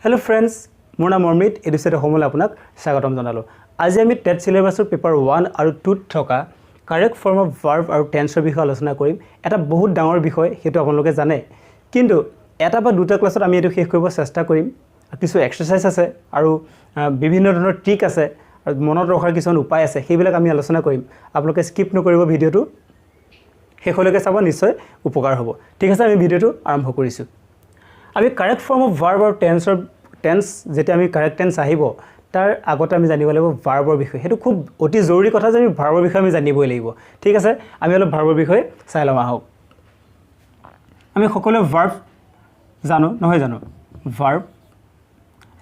Hello friends, মোৰ নাম Amit educator হোমলৈ আপোনাক স্বাগতম জনালো। আজি আমি টেট সিলেবাছৰ পেপাৰ 1 আৰু 2 ত থকা কাৰেক্ট ফৰ্ম অফ ভাৰ্ব আৰু টেন্সৰ বিষয়ে আলোচনা কৰিম। এটা বহুত ডাঙৰ বিষয়, হেতু আপোনালোকে জানে। কিন্তু এটা বা দুটা ক্লাছত আমি এটো শেষ কৰিব চেষ্টা কৰিম। কিছু এক্সাৰসাইজ আছে আৰু বিভিন্ন ধৰণৰ ট্ৰিক আছে আৰু মনত ৰখাৰ কিছুমান উপায় আছে। সেইবিলাক আমি আলোচনা কৰিম। আপোনালোকে স্কিপ নকৰিব ভিডিওটো। শেষলৈকে চাব, নিশ্চয় উপকাৰ হ'ব। ঠিক আছে, আমি ভিডিওটো আৰম্ভ কৰিছো। আমি কাৰেক্ট ফৰ্ম অফ ভাৰ্ব আৰু টেন্স যেটা আমি কাৰেক্ট টেন্স আহিব তাৰ আগতে আমি জানিব লাগিব ভাৰ্বৰ বিষয়। হেতু খুব অতি জৰুৰী কথা যে আমি ভাৰ্বৰ বিষয় আমি জানিবই লাগিব। ঠিক আছে, আমি অলপ ভাৰ্বৰ বিষয় চাই লম আহক। আমি সকলো ভাৰ্ব জানো নহয় জানো? ভাৰ্ব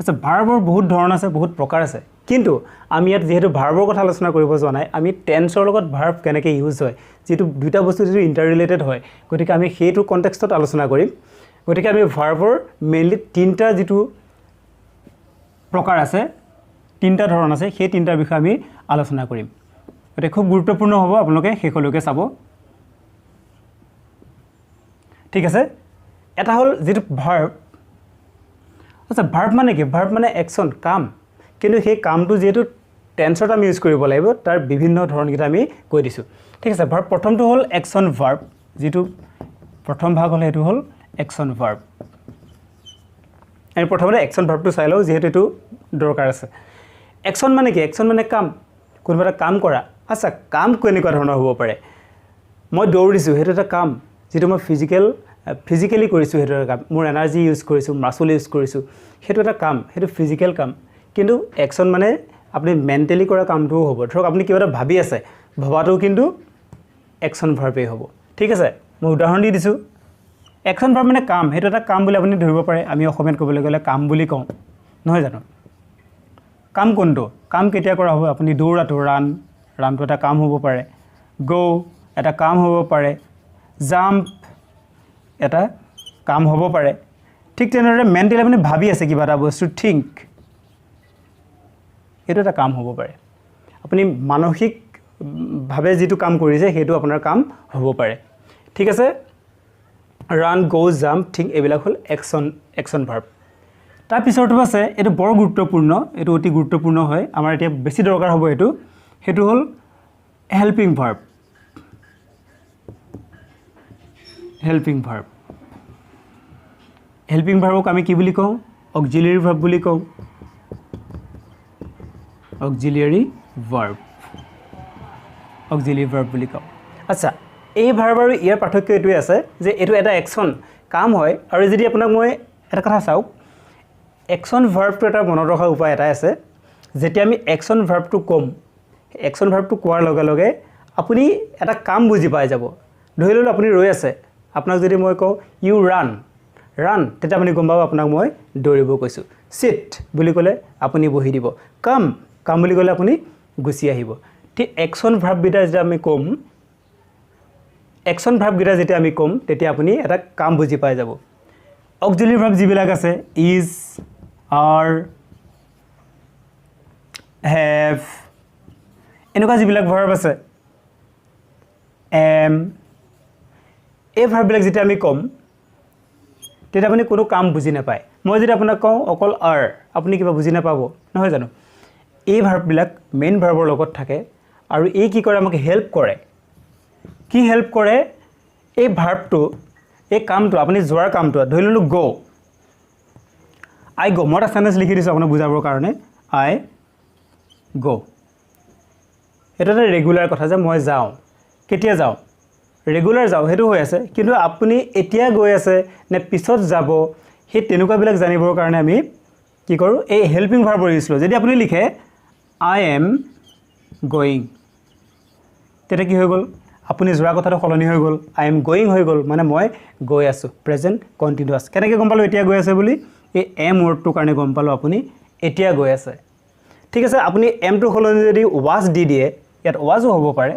আছে, ভাৰ্বৰ বহুত ধৰণ আছে, বহুত প্ৰকাৰ আছে। কিন্তু আমি ইয়াত যেহেতু ভাৰ্বৰ কথা আলোচনা কৰিব যোৱা নাই, আমি টেন্সৰ লগত ভাৰ্ব কেনেকৈ ইউজ হয়, যেটো দুটা বস্তু যেটো ইন্টাৰ ৰিলেটেড হয়, গতিকে আমি সেইটো কনটেক্সটত আলোচনা কৰিম। গতিকে আমি ভাৰ্বৰ মেইনলি তিনটা যেটো প্ৰকাৰ আছে, তিনটা ধৰণ আছে, সেই তিনটাৰ বিষয়ে আমি আলোচনা কৰিম। গতিকে খুব গুৰুত্বপূৰ্ণ হ'ব, আপোনালোকে শেষলৈকে চাব। ঠিক আছে, এটা হ'ল যেটো ভাৰ্ব। আচ্ছা, ভাৰ্ব মানে কি? ভাৰ্ব মানে একশন, কাম। কিন্তু সেই কামটো যেহেতু টেন্সত আমি ইউজ কৰিব লাগিব, তাৰ বিভিন্ন ধৰণকেইটা আমি কৈ দিছো। ঠিক আছে, ভাৰ্ব প্ৰথমটো হ'ল একশন ভাৰ্ব, যেটো প্ৰথম ভাগ হ'ল এটো হ'ল একশন ভাৰ্ব। আমি প্ৰথমতে একশন ভাৰ্বটো চাই লওঁ, যেহেতু এটো দৰকাৰ আছে। একশন মানে কি? একশন মানে কাম, কোনোবা এটা কাম কৰা। আচ্ছা, কাম কেনেকুৱা ধৰণৰ হ'ব পাৰে? মই দৌৰিছো, হেতু এটা কাম, যেটো মই ফিজিক্যালি কৰিছো, হেতু এটা কাম। মোৰ এনাৰ্জি ইউজ কৰিছো, মাসল ইউজ কৰিছো, হেতু এটা কাম, হেতু ফিজিক্যাল কাম। কিন্তু একশন মানে আপুনি মেন্টালি কৰা কামটোও হ'ব। ধৰক আপুনি কিবা এটা ভাবি আছে, ভাবাটো কিন্তু একশন ভাৰ্বেই হ'ব। ঠিক আছে, মই উদাহৰণ দি দিছো। একশন ভাৰ্ব মানে কাম, হেতু এটা কাম বুলি আপুনি ধৰিব পাৰে। আমি অসমীয়াত ক'বলৈ গ'লে কাম বুলি কওঁ, নহয় জানো? কাম কোনটো? কাম কেতিয়া কৰা হ'ব? আপুনি দৌৰাটো, ৰানটো এটা কাম হ'ব পাৰে। গো এটা কাম হ'ব পাৰে। জাম্প এটা কাম হ'ব পাৰে। ঠিক তেনেদৰে মেন্টালি আপুনি ভাবি আছে কিবা এটা বস্তু, থিংক, এটো এটা কাম হ'ব পাৰে। আপুনি মানসিকভাৱে যেটো কাম কৰিছে, হেতু আপোনাৰ কাম হ'ব পাৰে। ঠিক আছে, ৰান, গো, জাম্প, থিংক এইবিলাক হ'ল একশন ভাৰ্ব। তাৰ পিছৰটো আছে, এটো বৰ গুৰুত্বপূৰ্ণ, এটো অতি গুৰুত্বপূৰ্ণ হয়, আমাৰ এতিয়া বেছি দৰকাৰ হ'ব এটো। হেতু হ'ল helping verb. Helping verb. Helping ভাৰ্বক আমি কি বুলি কওঁ? অক্সিলিয়াৰী ভাৰ্ব বুলি কওঁ। Auxiliary verb. অক্সিলিয়াৰী ভাৰ্ব বুলি কওঁ। আচ্ছা, এই ভাৰ্ব আৰু ইয়াৰ পাৰ্থক্য এটোৱে আছে যে এটো এটা একশন, কাম হয়। আৰু যদি আপোনাক মই এটা কথা চাওক, একশন ভাৰ্বটো এটা মনত ৰখাৰ উপায় এটাই আছে। যেতিয়া আমি একশন ভাৰ্বটো কম, একশন ভাৰ্বটো কোৱাৰ লগে লগে আপুনি এটা কাম বুজি পাই যাব। ধৰি লওক আপুনি ৰৈ আছে, আপোনাক যদি মই কওঁ ইউ ৰান, তেতিয়া আপুনি গম পাব আপোনাক মই দৌৰিব কৈছো। সিট বুলি ক'লে আপুনি বহি দিব। কাম বুলি ক'লে আপুনি গুচি আহিব। ঠিক একশন ভাৰ্বকেইটা যেতিয়া আমি কম, একশন ভাৰ্বকেইটা যেতিয়া আমি কম, তেতিয়া আপুনি এটা কাম বুজি পাই যাব। অক্সিলিয়াৰী ভাৰ্ব যিবিলাক আছে, ইজ, আৰ, হেভ, এনেকুৱা যিবিলাক ভাৰ্ব আছে, এম, এই ভাৰ্ববিলাক যেতিয়া আমি কম, তেতিয়া আপুনি কোনো কাম বুজি নাপায়। মই যদি আপোনাক কওঁ অকল আৰ, আপুনি কিবা বুজি নাপাব, নহয় জানো? এই ভাৰ্ববিলাক মেইন ভাৰ্বৰ লগত থাকে আৰু এই কি কৰে? আমাক হেল্প কৰে। কি হেল্প কৰে? এই ভাৰ্বটো, এই কামটো, আপুনি যোৱাৰ কামটো, ধৰি ললো গো, আই গো। মই এটা সেন্টেন্স লিখি দিছো আপোনাক বুজাবৰ কাৰণে, আই গো। এটা ৰেগুলাৰ কথা যে মই যাওঁ। কেতিয়া যাওঁ? ৰেগুলাৰ যাওঁ, হেতু হৈ আছে। কিন্তু আপুনি এতিয়া গৈ আছে নে পিছত যাব, সেই তেনেকুৱাবিলাক জানিবৰ কাৰণে আমি কি কৰোঁ? এই হেল্পিং ভাৰ্বৰ ইউজ কৰোঁ। যদি আপুনি লিখে আই এম গোয়িং, তেতিয়া কি হৈ গ'ল? আপুনি যোৱা কথাটো সলনি হৈ গ'ল, আই এম গোয়িং হৈ গ'ল, মানে মই গৈ আছো, প্ৰেজেন্ট কন্টিনিউয়াস। কেনেকৈ গম পালো এতিয়া গৈ আছে বুলি? এই এম ৱৰ্ডটোৰ কাৰণে গম পালো আপুনি এতিয়া গৈ আছে। ঠিক আছে, আপুনি এমটো সলনি যদি ৱাজ দি দিয়ে, ইয়াত ৱাজো হ'ব পাৰে,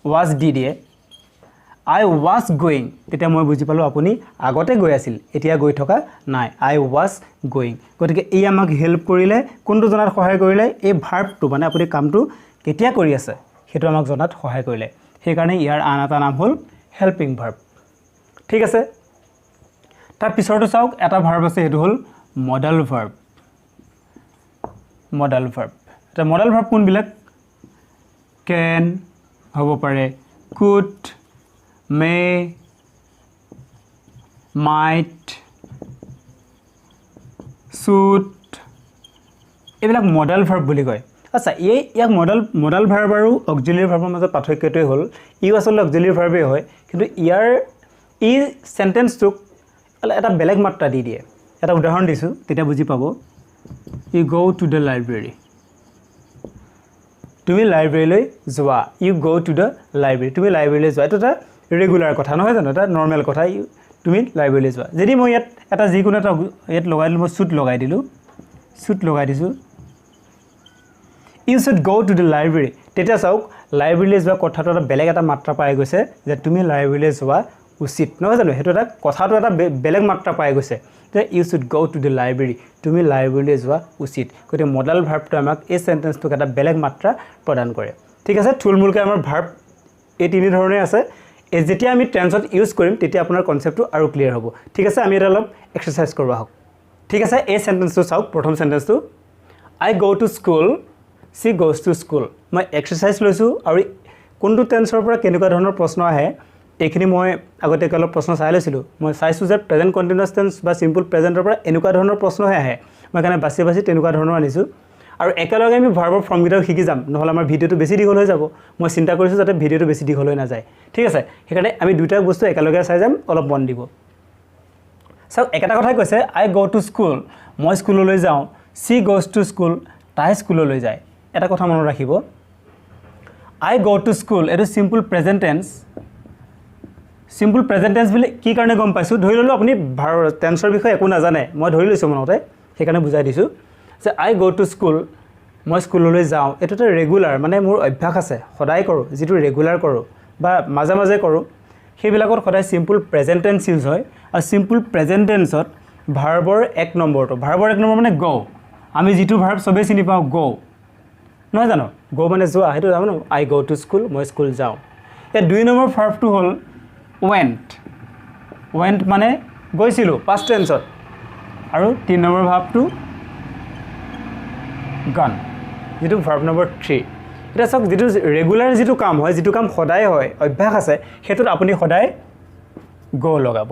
ৱাজ দি দিয়ে, আই ৱাজ গোয়িং, তেতিয়া মই বুজি পালো আপুনি আগতে গৈ আছিল, এতিয়া গৈ থকা নাই, আই ৱাজ গোয়িং। গতিকে এই আমাক হেল্প কৰিলে, কোনটো জনাত সহায় কৰিলে? এই ভাৰ্বটো, মানে আপুনি কামটো কেতিয়া কৰি আছে সেইটো আমাক জনাত সহায় কৰিলে। সেইকাৰণে ইয়াৰ আন এটা নাম হ'ল হেল্পিং ভাৰ্ব। ঠিক আছে, তাৰ পিছৰটো চাওক এটা ভাৰ্ব আছে সেইটো হ'ল মডেল ভাৰ্ব এটা মডেল ভাৰ্ব কোনবিলাক can হ'ব পাৰে could may might should এইবিলাক মডেল ভাৰ্ব বুলি কয় আচ্ছা ইয়াক মডেল ভাৰ্ব আৰু অক্সিলিয়াৰী ভাৰ্বৰ মাজত পাৰ্থক্যটোৱে হ'ল ই আচলতে অক্সিলিয়াৰী ভাৰ্বেই হয় কিন্তু ই সেন্টেন্সটোক এটা বেলেগ মাত্ৰা দি দিয়ে এটা উদাহৰণ দিছোঁ তেতিয়া বুজি পাব you go to the library তুমি লাইব্ৰেৰীলৈ যোৱা you go to the library তুমি লাইব্ৰেৰীলৈ যোৱা এটা ৰেগুলাৰ কথা নহয় জানো এটা নৰ্মেল কথা তুমি লাইব্ৰেৰীলৈ যোৱা যদি মই ইয়াত এটা যিকোনো এটা ইয়াত লগাই দিলোঁ মই শুড লগাই দিছোঁ you should go to the library তেতিয়া চাওক লাইব্ৰেৰীলৈ যোৱা কথাটো এটা বেলেগ এটা মাত্ৰা পাই গৈছে যে তুমি লাইব্ৰেৰীলৈ যোৱা উচিত নহয় জানো সেইটো এটা কথাটো এটা বেলেগ মাত্ৰা পাই গৈছে যে you should go to the library তুমি লাইব্ৰেৰীলৈ যোৱা উচিত গতিকে মডেল ভাৰ্বটো আমাক এই সেন্টেন্সটোক এটা বেলেগ মাত্ৰা প্ৰদান কৰে ঠিক আছে থুলমূলকৈ আমাৰ ভাৰ্ব এই তিনি ধৰণে আছে যেতিয়া আমি টেন্সত ইউজ কৰিম তেতিয়া আপোনাৰ কনসেপ্টটো আৰু ক্লিয়াৰ হ'ব ঠিক আছে আমি এটা অলপ এক্সাৰসাইজ কৰোঁ আহক ঠিক আছে এই সেন্টেন্সটো চাওক প্ৰথম সেন্টেন্সটো I go to school she goes to school মই এক্সাৰসাইজ লৈছোঁ আৰু কোনটো টেন্সৰ পৰা কেনেকুৱা ধৰণৰ প্ৰশ্ন আহে এইখিনি মই আগতে অলপ প্ৰশ্ন চাই লৈছিলোঁ মই চাইছোঁ যে প্ৰেজেন্ট কন্টিনিউয়াছ টেন্স বা সিম্পল প্ৰেজেন্টৰ পৰা এনেকুৱা ধৰণৰ প্ৰশ্নহে আহে মই কাৰণে বাছি তেনেকুৱা ধৰণৰ আনিছোঁ আৰু একেলগে আমি ভাৰ্বৰ ফৰ্মকেইটাও শিকি যাম নহ'লে আমাৰ ভিডিঅ'টো বেছি দীঘল হৈ যাব মই চিন্তা কৰিছোঁ যাতে ভিডিঅ'টো বেছি দীঘল হৈ নাযায় ঠিক আছে সেইকাৰণে আমি দুটা বস্তু একেলগে চাই যাম অলপ মন দিব চাওক একেটা কথাই কৈছে I go to school মই স্কুললৈ যাওঁ she goes to school তাই স্কুললৈ যায় এটা কথা মনত ৰাখিব I go to school এটো সিম্পল প্ৰেজেন্ট টেন্স বুলি কি কাৰণে গম পাইছোঁ ধৰি ললোঁ আপুনি টেন্সৰ বিষয়ে একো নাজানে মই ধৰি লৈছোঁ মনতে সেইকাৰণে বুজাই দিছোঁ যে I go to school মই স্কুললৈ যাওঁ এইটো এটা ৰেগুলাৰ মানে মোৰ অভ্যাস আছে সদায় কৰোঁ যিটো ৰেগুলাৰ কৰোঁ বা মাজে মাজে কৰোঁ সেইবিলাকত সদায় সিম্পল প্ৰেজেন্ট টেন্স ইউজ হয় আৰু সিম্পল প্ৰেজেন্ট টেন্সত ভাৰ্বৰ এক নম্বৰ মানে go আমি যিটো ভাৰ্ব সবেই চিনি পাওঁ go নহয় জানো go মানে যোৱা সেইটো জানো I go to school মই স্কুল যাওঁ এই দুই নম্বৰ ভাৰ্বটো হ'ল went মানে গৈছিলোঁ past tenseত আৰু 3 নম্বৰ ভাৰ্বটো gone যেটো ভাৰ্ব নম্বৰ 3 এটা চাওক যেটো ৰেগুলাৰ যেটো কাম হয় যেটো কাম সদায় হয় অভ্যাস আছে হেতুত আপুনি সদায় go লগাব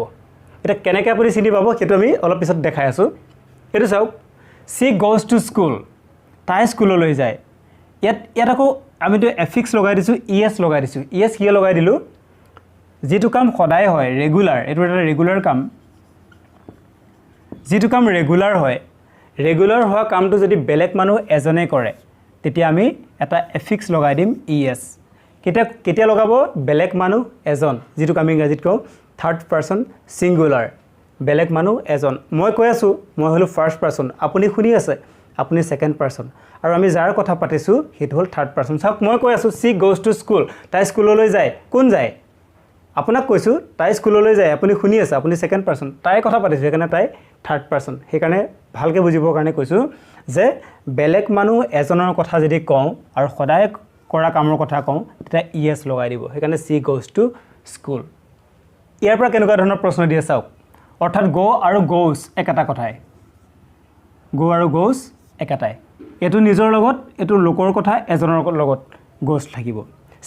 এটা কেনেকৈ আপুনি চিনি পাব হেতু আমি অলপ পিছত দেখাই আছো হেতু চাওক she goes to school তাই স্কুললৈ যায় ইয়াত আকৌ আমি তো এফিক্স লগাই দিছো es লগাই দিছো es কি লগাই দিলো যেটো কাম সদায় হয় ৰেগুলাৰ এটো এটা ৰেগুলাৰ কাম যেটো কাম ৰেগুলাৰ হয় ৰেগুলাৰ হোৱা কামটো যদি বেলেগ মানুহ এজনে কৰে তেতিয়া আমি এটা এফিক্স লগাই দিম es কেতিয়া লগাব বেলেগ মানুহ এজন যেটো আমি ইংৰাজীত কওঁ থাৰ্ড পাৰসন সিঙ্গুলাৰ বেলেগ মানুহ এজন মই কৈ আছো মই হলো ফাৰ্স্ট পাৰসন আপুনি শুনি আছে আপুনি সেকেন্ড পাৰসন আৰু আমি যাৰ কথা পাতিছো হেতু হল থাৰ্ড পাৰসন চাওক মই কৈ আছো she goes to school তাই স্কুললৈ যায় কোন যায় আপোনাক কৈছো তাই স্কুললৈ যায় আপুনি শুনি আছে আপুনি সেকেন্ড পাৰসন তাই কথা পাতিছে কাৰণে তাই থাৰ্ড পাৰসন সেইকাৰণে ভালকে বুজিবৰ কাৰণে কৈছো যে বেলেগ মানুহ এজনৰ কথা যদি কওঁ আৰু সদায় কৰা কামৰ কথা কওঁ তেতিয়া es লগাই দিব সেইকাৰণে she goes to school ইয়াৰ পৰা কেনেকুৱা ধৰণৰ প্ৰশ্ন দিয়ে চাওক অৰ্থাৎ go আৰু goes একাটা কথাই go আৰু goes একাটাই এটো নিজৰ লগত এটো লোকৰ কথা এজনৰ লগত goes থাকিব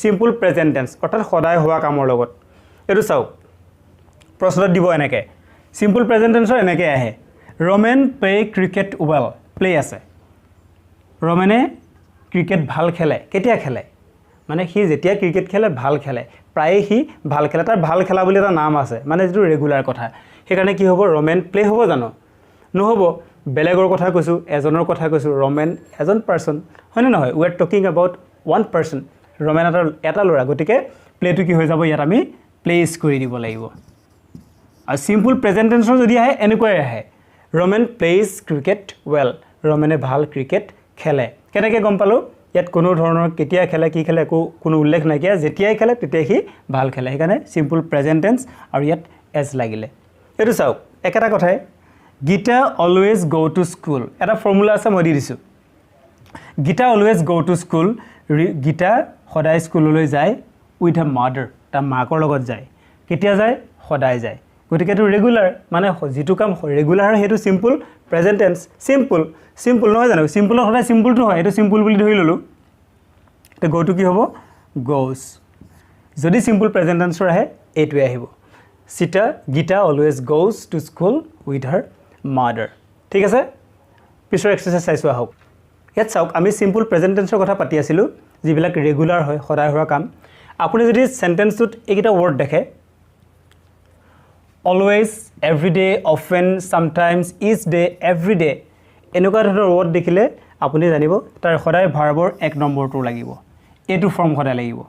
সিম্পল প্ৰেজেন্ট টেন্স অৰ্থাৎ সদায় হোৱা কামৰ লগত এটো চাওক প্ৰশ্নত দিব এনেকে সিম্পল প্ৰেজেন্ট টেন্সৰ এনেকে আহে Ramen play cricket well play আছে ৰমেনে ক্ৰিকেট ভাল খেলে কেতিয়া খেলে মানে হি যেতিয়া ক্ৰিকেট খেলে ভাল খেলে প্ৰায় হি ভাল খেলে তাৰ ভাল খেলা বুলি এটা নাম আছে মানে যেটো ৰেগুলাৰ কথা সেইকাৰণে কি হ'ব ৰমেন প্লে হ'ব জানো নহব বেলেগৰ কথা কৈছো এজনৰ কথা কৈছো ৰমেন এজন পাৰসন হয়নে নহয় we are talking about one person Ramen এটা লৰা গটিকে প্লেটো কি হৈ যাব ইয়াত আমি প্লেস কৰি দিব লাগিব আৰু সিম্পল প্ৰেজেন্ট টেন্সৰ যদি আহে এনেকৈ আহে ৰমেন প্লেজ ক্ৰিকেট ওয়েল ৰমেনে ভাল ক্ৰিকেট খেলে কেনেকৈ গম পালো ইয়াত কোনো ধৰণৰ কেতিয়া খেলে কি খেলে কোনো উল্লেখ নাই কিয়া যেতিয়াই খেলে তেতিয়াই কি ভাল খেলে সেইকাৰণে সিম্পল প্ৰেজেন্ট টেন্স আৰু ইয়াত এস লাগিলে এটো চাওক একেটা কথাই Gita always go to school এটা ফৰ্মুলা আছে মই দি দিছো Gita always go to school Gita সদায় স্কুললৈ যায় উইথ আ মাদাৰ তা মাকৰ লগত যায় কেতিয়া যায় সদায় যায় গতিকে এইটো ৰেগুলাৰ মানে যিটো কাম ৰেগুলাৰ হয় সেইটো সিম্পল প্ৰেজেন্ট টেন্স সিম্পল নহয় জানো সিম্পলৰ সদায় সিম্পলটো হয় এইটো সিম্পল বুলি ধৰি ললো তে গ'টো কি হ'ব goes যদি সিম্পল প্ৰেজেন্ট টেন্সৰ আহে এইটোৱে আহিব Gita always goes to school with her mother ঠিক আছে পিছৰ এক্সাৰসাইজ চাইছো আহক ইয়াত চাওক আমি সিম্পল প্ৰেজেন্ট টেন্সৰ কথা পাতি আছিলো যিবিলাক ৰেগুলাৰ হয় সদায় হোৱা কাম আপুনি যদি সেন্টেন্সটোত এইকেইটা ওয়াৰ্ড দেখে always every day often sometimes each day every day এনেকুৱা ধৰণৰ ওয়াৰ্ড দেখিলে আপুনি জানিব তাৰ সদায় ভাৰ্বৰ এক নম্বৰটো লাগিব এটো ফৰ্ম সদায় লাগিব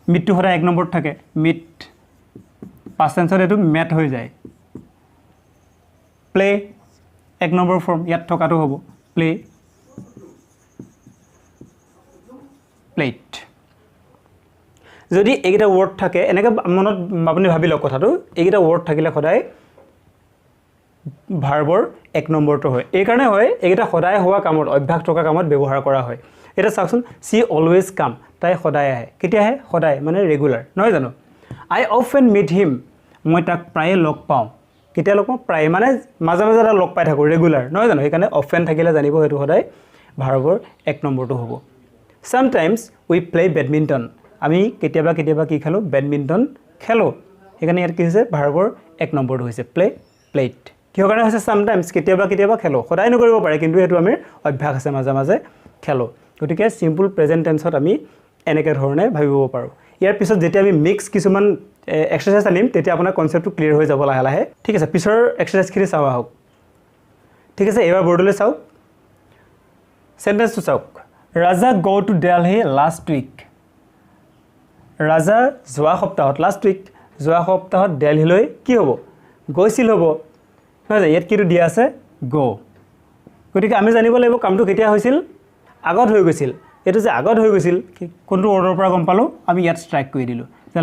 মিটটো সদায় এক নম্বৰত থাকে মিট পাস্ট টেন্সত এটো মেট হৈ যায় প্লে এক নম্বৰ ফৰ্ম ইয়াত থকাটো হ'ব প্লে প্লেট যদি এইকেইটা ওয়াৰ্ড থাকে এনেকৈ মনত আপুনি ভাবি লওক কথাটো এইকেইটা ওয়াৰ্ড থাকিলে সদায় ভাৰ্বৰ এক নম্বৰটো হয় এই কাৰণে হয় এইকেইটা সদায় হোৱা কামত অভ্যাস থকা কামত ব্যৱহাৰ কৰা হয় এটা চাওকচোন সি অলৱেজ কাম তাই সদায় আহে কেতিয়া আহে সদায় মানে ৰেগুলাৰ নহয় জানো আই অফেন মিট হিম মই তাক প্ৰায়ে লগ পাওঁ কেতিয়া লগ পাওঁ প্ৰায়ে মানে মাজে মাজে এটা লগ পাই থাকোঁ ৰেগুলাৰ নহয় জানো সেইকাৰণে অফেন থাকিলে জানিব সেইটো সদায় ভাৰ্বৰ এক নম্বৰটো হ'ব সামটাইমছ উই প্লে বেডমিণ্টন আমি কেতিয়াবা কি খেলো বেডমিণ্টন খেলো সেইকাৰণে ইয়াত কি হৈছে ভাৰ্বৰ এক নম্বৰটো হৈছে প্লেট কিহৰ কাৰণে হৈছে সামটাইমছ কেতিয়াবা খেলো সদায় নকৰিব পাৰে কিন্তু এইটো আমাৰ অভ্যাস আছে মাজে মাজে খেলো গতিকে সিম্পল প্ৰেজেন্ট টেন্সত আমি এনেকৈ ধৰণে ভাবিব পাৰোঁ ইয়াৰ পিছত যেতিয়া আমি মিক্স কিছুমান এক্সাৰসাইজ আনিম তেতিয়া আপোনাৰ কনসেপ্টটো ক্লিয়াৰ হৈ যাব লাহে লাহে ঠিক আছে পিছৰ এক্সাৰসাইজখিনি চাওঁ আহক ঠিক আছে এবাৰ বৰ্ডলৈ চাওক সেন্টেন্সটো চাওক Raja go to Delhi last week Raja যোৱা সপ্তাহত দিল্লীলৈ কি হ'ব গৈছিল হ'ব নহয় যে ইয়াত কিটো দিয়া আছে গো গতিকে আমি জানিব লাগিব কামটো কেতিয়া হৈছিল আগত হৈ গৈছিল এটো যে আগত হৈ গৈছিল কোনটো অৰ্ডাৰৰ পৰা গম পালো আমি ইয়াত স্ট্ৰাইক কৰি দিলো যে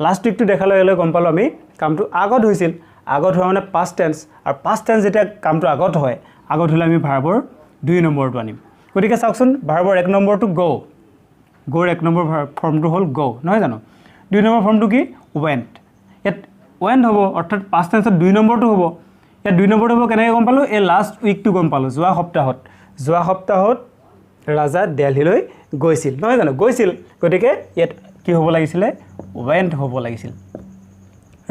লাষ্ট উইকটো দেখালৈ গম পালো আমি কামটো আগত হৈছিল আগত হোৱা মানে পাস্ট টেন্স আৰু পাস্ট টেন্স যেতিয়া কামটো আগত হয় আগত হলে আমি ভাৰ্বৰ 2 নম্বৰটো আনিম গতিকে চাওকচোন ভাৰ্বৰ 1 নম্বৰটো গোৰ 1 নম্বৰ ফৰ্মটো হ'ল গো নহয় জানো 2 নম্বৰ ফৰ্মটো কি went ইয়াত went হ'ব অৰ্থাৎ পাস্ট টেন্সত 2 নম্বৰটো হ'ব ইয়াত 2 নম্বৰটো হ'ব কেনেকৈ গম পালো এই লাষ্ট উইকটো গম পালো যোৱা সপ্তাহত ৰাজা দিল্লীলৈ গৈছিল নহয় জানো গৈছিল গতিকে ইয়াত কি হ'ব লাগিছিল went হ'ব লাগিছিল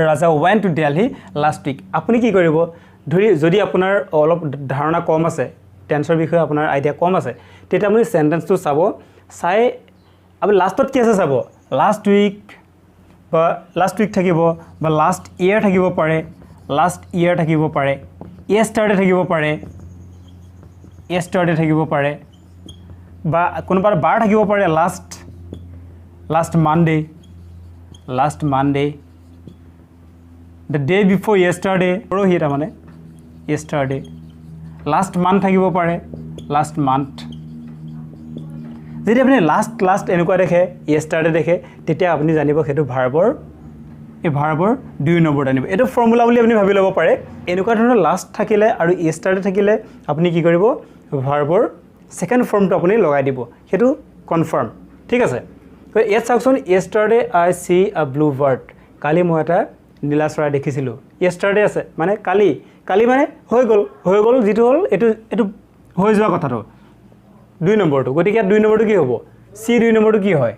ৰাজা went to Delhi last week আপুনি কি কৰিব যদি আপোনাৰ অলপ ধাৰণা কম আছে টেন্সৰ বিষয়ে আপোনাৰ আইডিয়া কম আছে তেতিয়া আপুনি সেন্টেন্সটো চাব চাই আপুনি লাষ্টত কি আছে চাব লাষ্ট উইক থাকিব বা লাষ্ট ইয়াৰ থাকিব পাৰে yesterday থাকিব পাৰে বা কোনোবা বাৰ থাকিব পাৰে last Monday the day before yesterday পৰহি এটা মানে yesterday লাষ্ট মান্থ থাকিব পাৰে লাষ্ট মান্থ যদি আপুনি লাষ্ট এনেকুৱা দেখে yesterday দেখে তেতিয়া আপুনি জানিব সেইটো ভাৰ্বৰ 2 নম্বৰত আনিব এটো ফৰ্মুলা বুলি আপুনি ভাবি ল'ব পাৰে এনেকুৱা ধৰণৰ লাষ্ট থাকিলে আৰু yesterday থাকিলে আপুনি কি কৰিব ভাৰ্বৰ সেকেন্ড ফৰ্মটো আপুনি লগাই দিব হেতু কনফাৰ্ম ঠিক আছে তো ইয়াত চাওকচোন yesterday I see a blue bird কালি মই এটা নীলা চৰাই দেখিছিলো yesterday আছে মানে কালি মানে হৈ গল যেটো হল এটো হৈ যোৱা কথাটো 2 নম্বৰটো গতিকে 2 নম্বৰটো কি হ'ব সি 2 নম্বৰটো কি হয়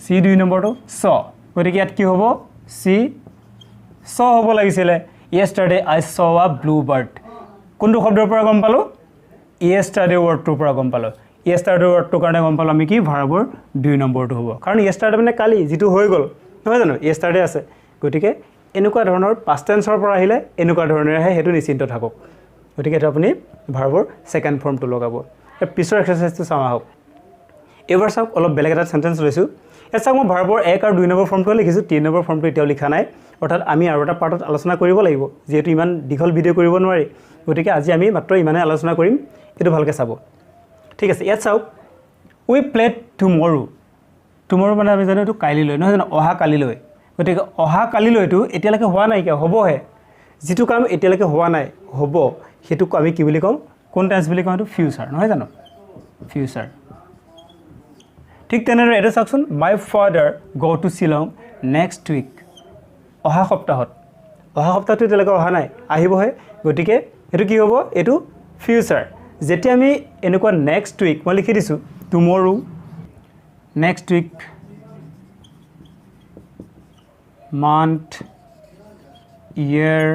সি 2 নম্বৰটো স গতিকে ইয়াত কি হ'ব সি স হ'ব লাগিছিল yesterday I saw a blue bird কোনটো শব্দৰ পৰা গম পালো yesterday wordটোৰ পৰা গম পালো yesterday wordটোৰ কাৰণে গম পালো আমি কি ভাৰ্বৰ 2 নম্বৰটো হ'ব কাৰণ yesterday মানে কালি যেটো হৈ গল নহয় জানো yesterday আছে গতিকে এনেকুৱা ধৰণৰ পাস্ট টেন্সৰ পৰা আহিলে এনেকুৱা ধৰণৰ আহে হেতু নিশ্চিন্ত থাকক গতিকে এটা আপুনি ভাৰ্বৰ সেকেন্ড ফৰ্মটো লগাব পিছৰ এক্সাৰসাইজটো চাওঁ আহক এবাৰ চাওক অলপ বেলেগ এটা সেন্টেন্স লৈছো এটা চাওক মই ভাৰ্বৰ 1 আৰু 2 নম্বৰ ফৰ্মটো লিখিছো 3 নম্বৰ ফৰ্মটো এতিয়াও লিখা নাই অৰ্থাৎ আমি আৰু এটা পাৰ্টত আলোচনা কৰিব লাগিব যেহেতু ইমান দীঘল ভিডিও কৰিব নোৱাৰি গতিকে আজি আমি মাত্ৰ ইমানে আলোচনা কৰিম এটো ভালকে চাব ঠিক আছে ইয়াত চাওক উই প্লেড টুমৰো মানে আমি জানো এটো কাইলৈ নহয় জানো অহা কালিলৈ গতিকে অহা কালিলৈটো এতিয়ালৈকে হোৱা নাই কিয় হ'বহে যেটো কাম এতিয়ালৈকে হোৱা নাই হ'ব হেতু আমি কি বুলি কওঁ কোন টেন্স বুলি কওঁ এটো ফিউচাৰ নহয় জানো ফিউচাৰ ঠিক তেনেদৰে এটা চাওকচোন মাই father go to Shillong next week অহা সপ্তাহটো এতিয়ালৈকে অহা নাই আহিবহে গতিকে এইটো কি হ'ব এইটো ফিউচাৰ যেতিয়া আমি এনেকুৱা নেক্সট উইক মই লিখি দিছোঁ tomorrow next week month year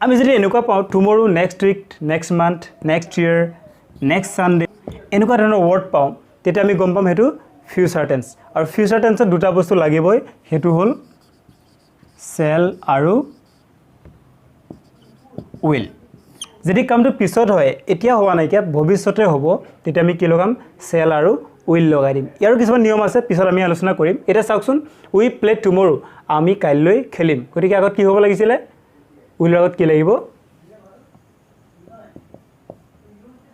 আমি যদি এনেকুৱা পাওঁ tomorrow next week next month next year next Sunday এনেকুৱা ধৰণৰ ৱৰ্ড পাওঁ তেতিয়া আমি গম পাম সেইটো ফিউচাৰ টেন্স আৰু ফিউচাৰ টেন্সত দুটা বস্তু লাগিবই সেইটো হ'ল চেল আৰু উইল যদি কামটো পিছত হয় এতিয়া হোৱা নাইকিয়া ভৱিষ্যতে হ'ব তেতিয়া আমি কি লগাম চেল আৰু উইল লগাই দিম ইয়াৰো কিছুমান নিয়ম আছে পিছত আমি আলোচনা কৰিম এতিয়া চাওকচোন উই প্লে টুমৰো আমি কাইলৈ খেলিম গতিকে আগত কি হ'ব লাগিছিলে উইলৰ আগত কি লাগিব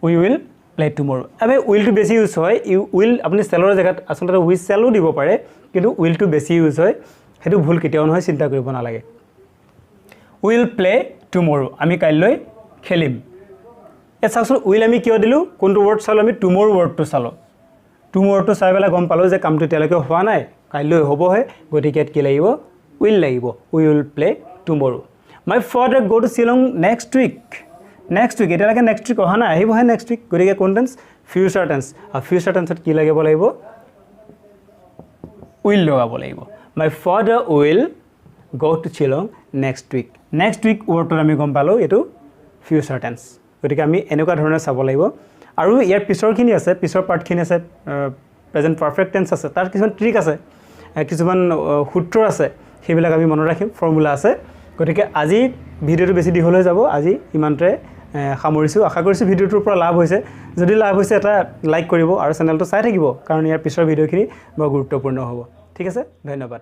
উই উইল প্লে টুমৰো আমি উইলটো বেছি ইউজ হয় উইল আপুনি চেলৰ জেগাত আচলতে উই চেলো দিব পাৰে কিন্তু উইলটো বেছি ইউজ হয় সেইটো ভুল কেতিয়াও নহয় চিন্তা কৰিব নালাগে উইল প্লে টুমৰো আমি কাইলৈ খেলিম এই চাওকচোন উইল আমি কিয় দিলোঁ কোনটো ৱৰ্ড চালোঁ আমি টুমৰো ৱৰ্ডটো চালোঁ টুমৰটো চাই পেলাই গম পালোঁ যে কামটো এতিয়ালৈকে হোৱা নাই কাইলৈ হ'বহে গতিকে কি লাগিব will we will play tomorrow my father go' to Shillong next week এতিয়ালৈকে নেক্সট উইক অহা নাই আহিবহে নেক্সট উইক গতিকে কোন টেন্স ফিউচাৰ টেন্স আৰু ফিউচাৰ টেন্সত কি লাগিব উইল লগাব লাগিব my father will go' to Shillong next week ৱৰ্ডটোত আমি গম পালোঁ এইটো ফিউচাৰ টেন্স গতিকে আমি এনেকুৱা ধৰণে চাব লাগিব আৰু ইয়াৰ পিছৰখিনি আছে পিছৰ পাৰ্টখিনি আছে প্ৰেজেণ্ট পাৰফেক্ট টেন্স আছে তাৰ কিছুমান ট্ৰিক আছে কিছুমান সূত্ৰ আছে সেইবিলাক আমি মনত ৰাখিম ফৰ্মুলা আছে গতিকে আজি ভিডিঅ'টো বেছি দীঘল হৈ যাব আজি ইমানতে সামৰিছোঁ আশা কৰিছোঁ ভিডিঅ'টোৰ পৰা লাভ হৈছে যদি লাভ হৈছে এটা লাইক কৰিব আৰু চেনেলটো চাই থাকিব কাৰণ ইয়াৰ পিছৰ ভিডিঅ'খিনি বৰ গুৰুত্বপূৰ্ণ হ'ব ঠিক আছে ধন্যবাদ